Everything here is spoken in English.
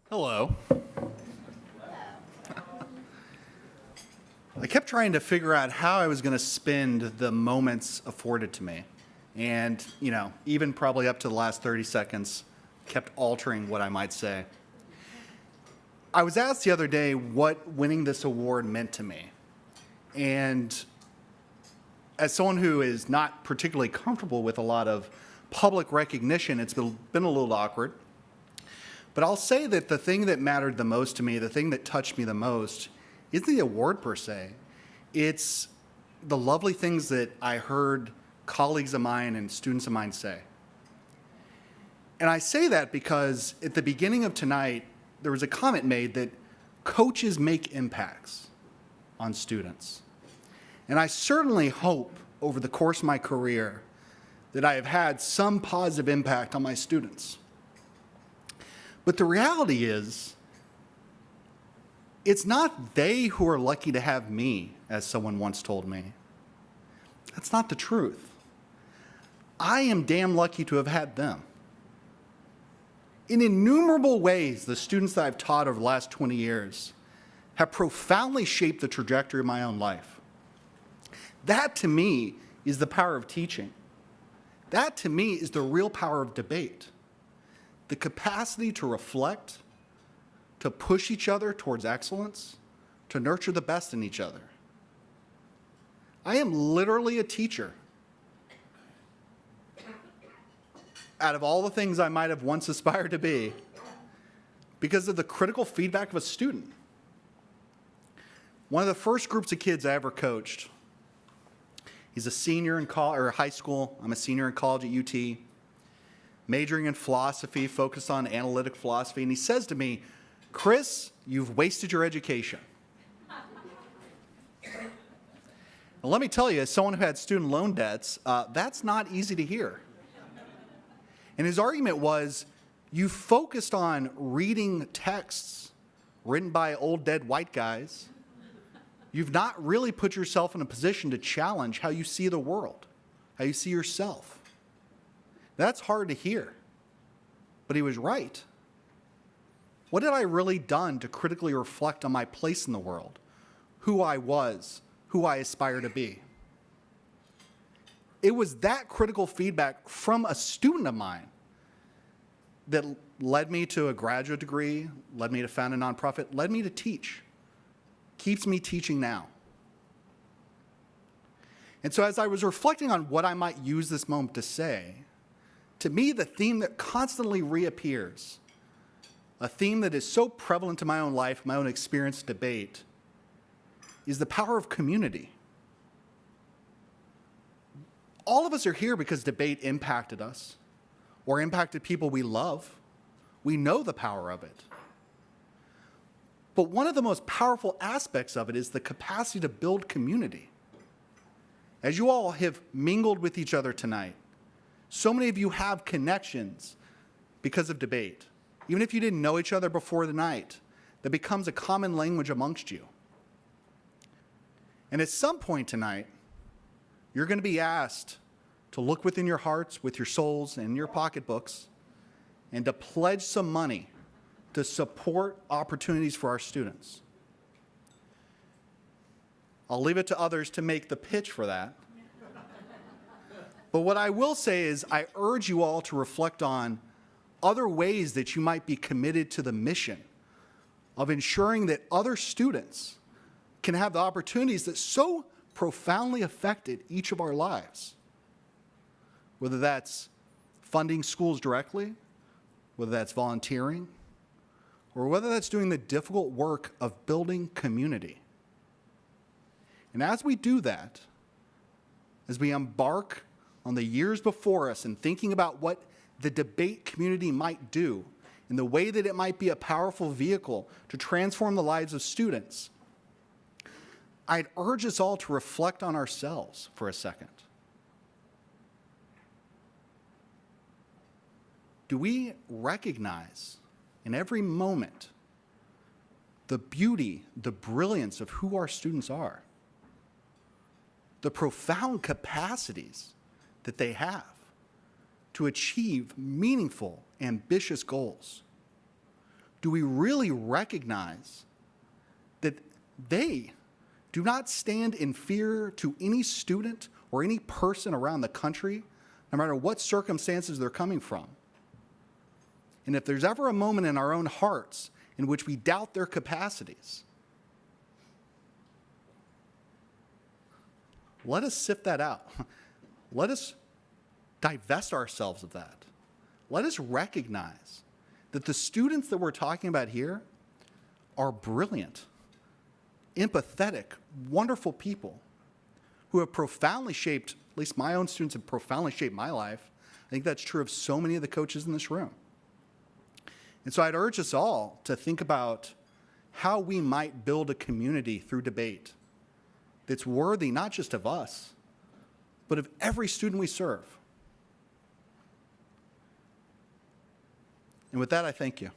Hello. I kept trying to figure out how I was going to spend the moments afforded to me. And, even probably up to the last 30 seconds, kept altering what I might say. I was asked the other day what winning this award meant to me. And as someone who is not particularly comfortable with a lot of public recognition, it's been a little awkward. But I'll say that the thing that mattered the most to me, the thing that touched me the most, isn't the award per se. It's the lovely things that I heard colleagues of mine and students of mine say. And I say that because at the beginning of tonight, there was a comment made that coaches make impacts on students. And I certainly hope over the course of my career that I have had some positive impact on my students. But the reality is, it's not they who are lucky to have me, as someone once told me. That's not the truth. I am damn lucky to have had them. In innumerable ways, the students that I've taught over the last 20 years have profoundly shaped the trajectory of my own life. That, to me, is the power of teaching. That, to me, is the real power of debate. The capacity to reflect, to push each other towards excellence, to nurture the best in each other. I am literally a teacher. Out of all the things I might have once aspired to be, because of the critical feedback of a student. One of the first groups of kids I ever coached, he's a senior in high school, I'm a senior in college at UT, majoring in philosophy, focused on analytic philosophy, and he says to me, "Kris, you've wasted your education." Now, let me tell you, as someone who had student loan debts, that's not easy to hear. And his argument was, you focused on reading texts written by old dead white guys. You've not really put yourself in a position to challenge how you see the world, how you see yourself. That's hard to hear, but he was right. What had I really done to critically reflect on my place in the world, who I was, who I aspire to be? It was that critical feedback from a student of mine that led me to a graduate degree, led me to found a nonprofit, led me to teach, keeps me teaching now. And so as I was reflecting on what I might use this moment to say, to me, the theme that constantly reappears, a theme that is so prevalent to my own life, my own experience, debate, is the power of community. All of us are here because debate impacted us or impacted people we love. We know the power of it. But one of the most powerful aspects of it is the capacity to build community. As you all have mingled with each other tonight, so many of you have connections because of debate. Even if you didn't know each other before the night, that becomes a common language amongst you. And at some point tonight, you're going to be asked to look within your hearts, with your souls, and your pocketbooks, and to pledge some money to support opportunities for our students. I'll leave it to others to make the pitch for that. But what I will say is I urge you all to reflect on other ways that you might be committed to the mission of ensuring that other students can have the opportunities that so profoundly affected each of our lives. Whether that's funding schools directly, whether that's volunteering, or whether that's doing the difficult work of building community. And as we do that, as we embark on the years before us and thinking about what the debate community might do in the way that it might be a powerful vehicle to transform the lives of students, I'd urge us all to reflect on ourselves for a second. Do we recognize in every moment the beauty, the brilliance of who our students are? The profound capacities that they have to achieve meaningful, ambitious goals? do we really recognize that they do not stand in fear to any student or any person around the country, no matter what circumstances they're coming from? And if there's ever a moment in our own hearts in which we doubt their capacities, let us sift that out. Let us divest ourselves of that. Let us recognize that the students that we're talking about here are brilliant, empathetic, wonderful people who have profoundly shaped, at least my own students have profoundly shaped my life. I think that's true of so many of the coaches in this room. And so I'd urge us all to think about how we might build a community through debate that's worthy not just of us, but of every student we serve. And with that, I thank you.